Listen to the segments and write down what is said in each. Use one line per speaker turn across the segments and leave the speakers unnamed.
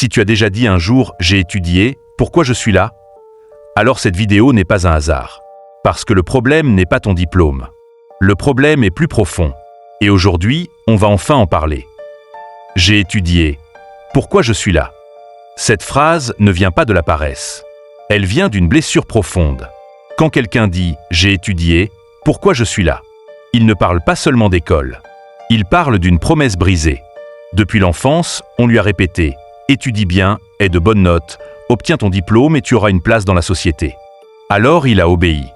Si tu as déjà dit un jour « j'ai étudié, pourquoi je suis là ?» alors cette vidéo n'est pas un hasard. Parce que le problème n'est pas ton diplôme. Le problème est plus profond. Et aujourd'hui, on va enfin en parler. J'ai étudié. Pourquoi je suis là? Cette phrase ne vient pas de la paresse. Elle vient d'une blessure profonde. Quand quelqu'un dit « j'ai étudié, pourquoi je suis là ?» il ne parle pas seulement d'école. Il parle d'une promesse brisée. Depuis l'enfance, on lui a répété « étudie bien, aie de bonnes notes, obtiens ton diplôme et tu auras une place dans la société. » Alors il a obéi.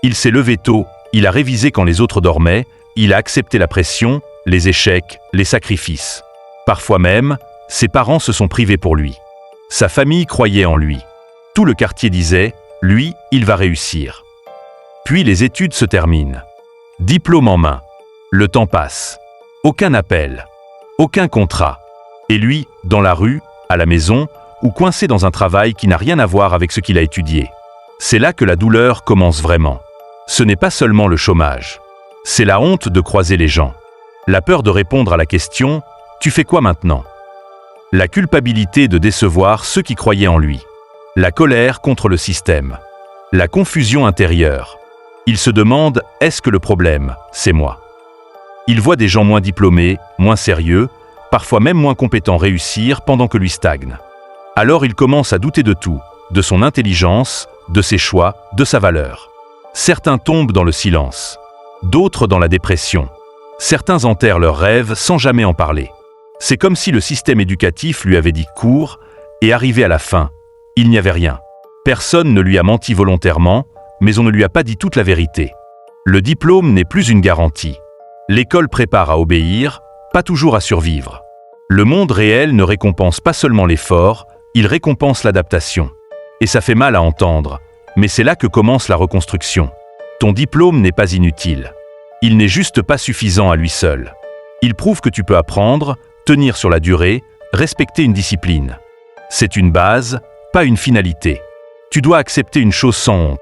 Il s'est levé tôt, il a révisé quand les autres dormaient, il a accepté la pression, les échecs, les sacrifices. Parfois même, ses parents se sont privés pour lui. Sa famille croyait en lui. Tout le quartier disait « lui, il va réussir ». Puis les études se terminent. Diplôme en main. Le temps passe. Aucun appel. Aucun contrat. Et lui, dans la rue, à la maison, ou coincé dans un travail qui n'a rien à voir avec ce qu'il a étudié. C'est là que la douleur commence vraiment. Ce n'est pas seulement le chômage. C'est la honte de croiser les gens. La peur de répondre à la question « tu fais quoi maintenant ?» La culpabilité de décevoir ceux qui croyaient en lui. La colère contre le système. La confusion intérieure. Il se demande « est-ce que le problème, c'est moi ?» Il voit des gens moins diplômés, moins sérieux, parfois même moins compétents réussir pendant que lui stagne. Alors il commence à douter de tout, de son intelligence, de ses choix, de sa valeur. Certains tombent dans le silence, d'autres dans la dépression. Certains enterrent leurs rêves sans jamais en parler. C'est comme si le système éducatif lui avait dit « cours » et arrivé à la fin, il n'y avait rien. Personne ne lui a menti volontairement, mais on ne lui a pas dit toute la vérité. Le diplôme n'est plus une garantie. L'école prépare à obéir, pas toujours à survivre. Le monde réel ne récompense pas seulement l'effort, il récompense l'adaptation. Et ça fait mal à entendre, mais c'est là que commence la reconstruction. Ton diplôme n'est pas inutile. Il n'est juste pas suffisant à lui seul. Il prouve que tu peux apprendre, tenir sur la durée, respecter une discipline. C'est une base, pas une finalité. Tu dois accepter une chose sans honte.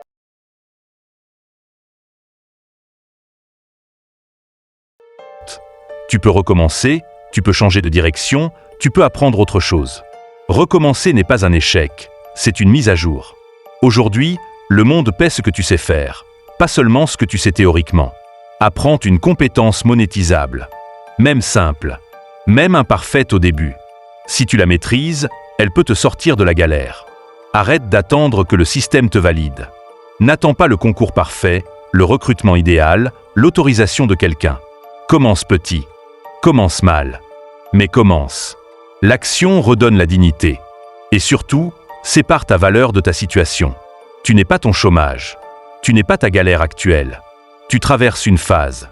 Tu peux recommencer, tu peux changer de direction, tu peux apprendre autre chose. Recommencer n'est pas un échec, c'est une mise à jour. Aujourd'hui, le monde paie ce que tu sais faire, pas seulement ce que tu sais théoriquement. Apprends une compétence monétisable, même simple, même imparfaite au début. Si tu la maîtrises, elle peut te sortir de la galère. Arrête d'attendre que le système te valide. N'attends pas le concours parfait, le recrutement idéal, l'autorisation de quelqu'un. Commence petit. Commence mal. Mais commence. L'action redonne la dignité. Et surtout, sépare ta valeur de ta situation. Tu n'es pas ton chômage. Tu n'es pas ta galère actuelle. Tu traverses une phase.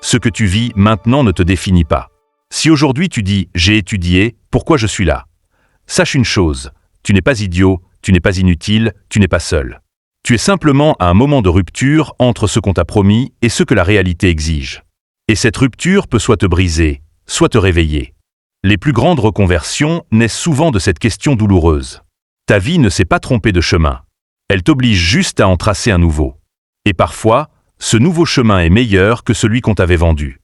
Ce que tu vis maintenant ne te définit pas. Si aujourd'hui tu dis « j'ai étudié, pourquoi je suis là ?» sache une chose, tu n'es pas idiot, tu n'es pas inutile, tu n'es pas seul. Tu es simplement à un moment de rupture entre ce qu'on t'a promis et ce que la réalité exige. Et cette rupture peut soit te briser, soit te réveiller. Les plus grandes reconversions naissent souvent de cette question douloureuse. Ta vie ne s'est pas trompée de chemin. Elle t'oblige juste à en tracer un nouveau. Et parfois, ce nouveau chemin est meilleur que celui qu'on t'avait vendu.